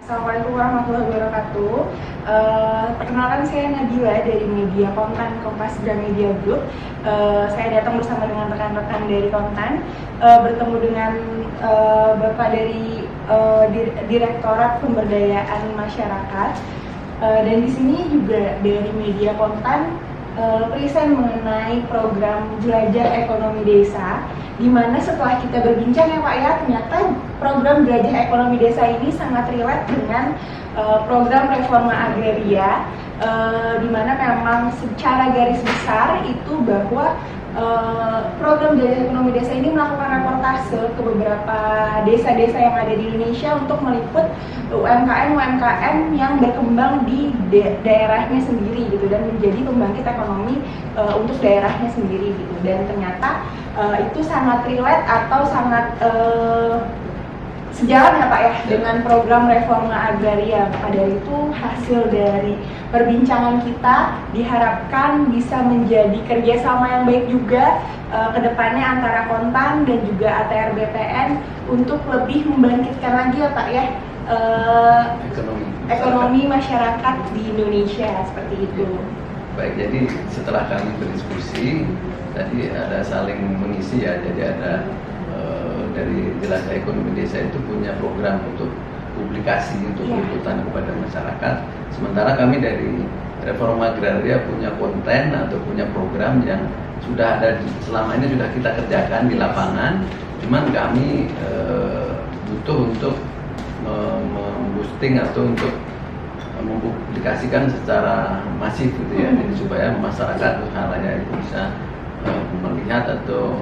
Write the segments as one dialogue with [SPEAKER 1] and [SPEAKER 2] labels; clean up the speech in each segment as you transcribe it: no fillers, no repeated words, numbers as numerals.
[SPEAKER 1] Assalamualaikum warahmatullahi wabarakatuh. Perkenalkan, saya Nabila dari media konten Kompas Gramedia Group. Saya datang bersama dengan rekan-rekan dari konten, bertemu dengan Bapak dari Direktorat Pemberdayaan Masyarakat, dan di sini juga dari media konten present mengenai program Jelajah Ekonomi Desa, di mana setelah kita berbincang ya Pak ya, ternyata program Jelajah Ekonomi Desa ini sangat relate dengan program reforma agraria, di mana memang secara garis besar itu bahwa program Jelajah Ekonomi Desa ini melakukan reportase ke beberapa desa-desa yang ada di Indonesia untuk meliput UMKM yang berkembang di daerahnya sendiri gitu, dan menjadi pembangkit ekonomi untuk daerahnya sendiri gitu. Dan ternyata itu sangat relate atau sangat sejalan ya Pak ya dengan program reforma agraria. Maka dari itu hasil dari perbincangan kita diharapkan bisa menjadi kerjasama yang baik juga kedepannya antara Kontan dan juga ATR BPN untuk lebih membangkitkan lagi ya Pak ya ekonomi masyarakat di Indonesia seperti itu.
[SPEAKER 2] Baik, jadi setelah kami berdiskusi tadi ada saling mengisi ya, jadi ada dari Jelajah Ekonomi Desa itu punya program untuk publikasi untuk liputan kepada masyarakat. Sementara kami dari Reforma Agraria punya konten atau punya program yang sudah ada selama ini sudah kita kerjakan di lapangan. Cuman kami butuh untuk memboosting atau untuk mempublikasikan secara masif gitu ya, jadi supaya masyarakat halayak itu bisa melihat atau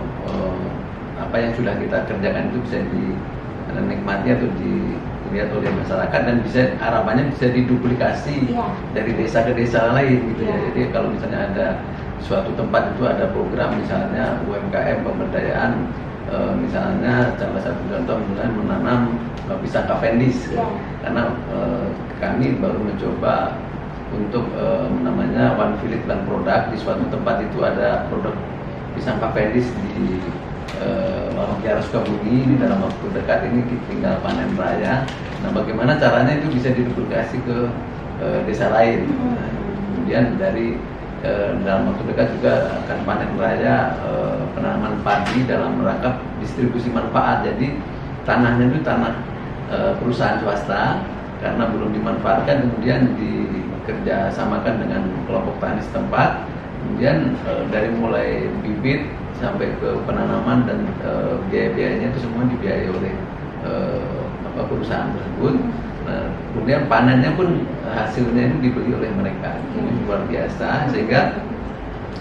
[SPEAKER 2] apa yang sudah kita kerjakan itu bisa dinikmati atau dilihat oleh masyarakat, dan bisa harapannya bisa diduplikasi dari desa ke desa lain gitu ya. Jadi kalau misalnya ada suatu tempat itu ada program misalnya UMKM pemberdayaan, misalnya salah satu contoh misalnya menanam pisang Cavendish, karena kami baru mencoba untuk namanya One Village One Product. Di suatu tempat itu ada produk pisang Cavendish di Kiara Sukabumi, di dalam waktu dekat ini tinggal panen raya. Nah, bagaimana caranya itu bisa diduplikasi ke desa lain. Nah, kemudian dari dalam waktu dekat juga akan panen raya penanaman padi dalam rangka distribusi manfaat. Jadi tanahnya itu tanah perusahaan swasta karena belum dimanfaatkan, kemudian dikerjasamakan dengan kelompok tani setempat. Kemudian dari mulai bibit sampai ke penanaman dan biaya-biayanya itu semua dibiayai oleh perusahaan tersebut. Nah, kemudian panennya pun hasilnya itu dibeli oleh mereka. Ini luar biasa, sehingga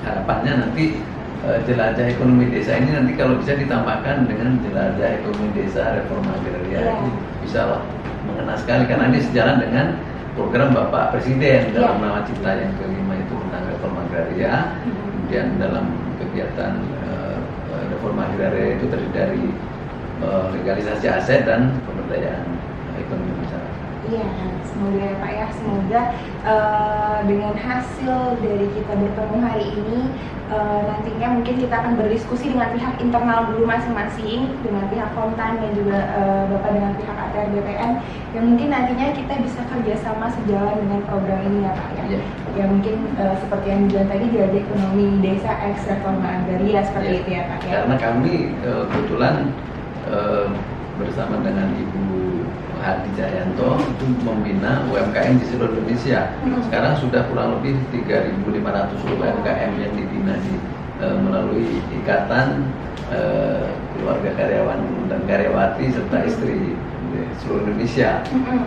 [SPEAKER 2] harapannya nanti Jelajah Ekonomi Desa ini nanti kalau bisa ditambahkan dengan Jelajah Ekonomi Desa Reforma Agraria itu bisa lah mengena sekali, karena ini sejalan dengan program Bapak Presiden dalam nawacita yang kelima itu tentang reforma agraria. Kemudian dalam kegiatan reforma agraria itu terdiri dari legalisasi aset dan pemberdayaan ekonomi masyarakat.
[SPEAKER 1] Iya, semoga ya Pak ya, semoga dengan hasil dari kita bertemu hari ini nantinya mungkin kita akan berdiskusi dengan pihak internal dulu masing-masing, dengan pihak Kontan dan juga Bapak dengan pihak ATR BPN, yang mungkin nantinya kita bisa kerjasama sejalan dengan program ini ya Pak ya. Ya mungkin seperti yang dibilang tadi, Jelajah Ekonomi Desa X Reforma Agraria seperti itu ya Pak ya.
[SPEAKER 2] Karena kami kebetulan bersama dengan Ibu Hadi Cahyanto itu membina UMKM di seluruh Indonesia. Sekarang sudah kurang lebih 3.500 UMKM yang dibina melalui ikatan keluarga karyawan dan karyawati serta istri di seluruh Indonesia.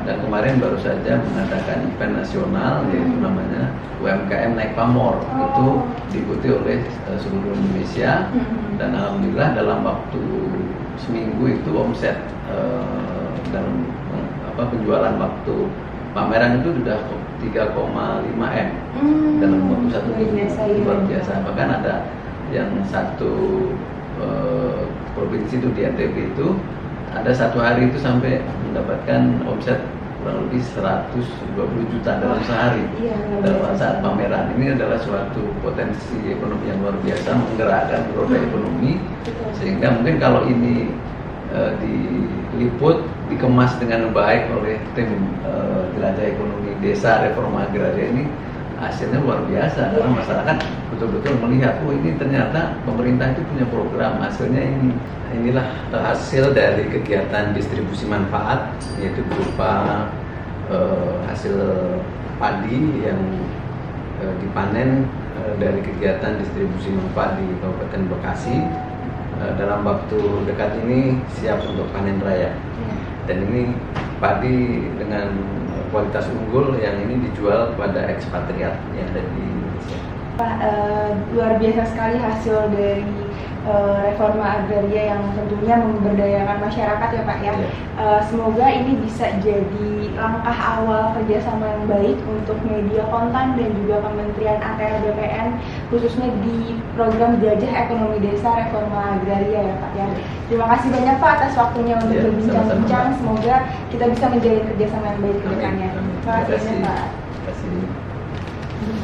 [SPEAKER 2] Dan kemarin baru saja mengadakan event nasional yaitu namanya UMKM Naik Pamor. Itu diikuti oleh seluruh Indonesia, dan alhamdulillah dalam waktu seminggu itu omset dalam penjualan waktu pameran itu sudah 3,5 M dalam waktu satu minggu. Luar biasa. Bahkan ada yang satu provinsi itu di NTB itu ada satu hari itu sampai mendapatkan omset kurang lebih 120 juta dalam sehari dalam saat pameran. Ini adalah suatu potensi ekonomi yang luar biasa, menggerakkan roda ekonomi, sehingga mungkin kalau ini diliput, dikemas dengan baik oleh tim Jelajah Ekonomi Desa Reforma Agraria ini, hasilnya luar biasa karena masyarakat betul-betul melihat, oh ini ternyata pemerintah itu punya program, hasilnya ini. Inilah hasil dari kegiatan distribusi manfaat, yaitu berupa hasil padi yang dipanen dari kegiatan distribusi manfaat di Kabupaten Bekasi. Dalam waktu dekat ini siap untuk panen raya. Dan ini padi dengan kualitas unggul yang ini dijual kepada ekspatriat yang ada di Indonesia.
[SPEAKER 1] Luar biasa sekali hasil dari reforma agraria yang tentunya memberdayakan masyarakat ya Pak ya. Semoga ini bisa jadi langkah awal kerjasama yang baik untuk media kontan dan juga Kementerian ATR BPN khususnya di program Jelajah Ekonomi Desa Reforma Agraria ya Pak ya. Terima kasih banyak Pak atas waktunya untuk berbincang-bincang. Semoga kita bisa menjalin kerjasama yang baik ke depannya. Terima kasih banyak Pak.
[SPEAKER 2] Terima kasih.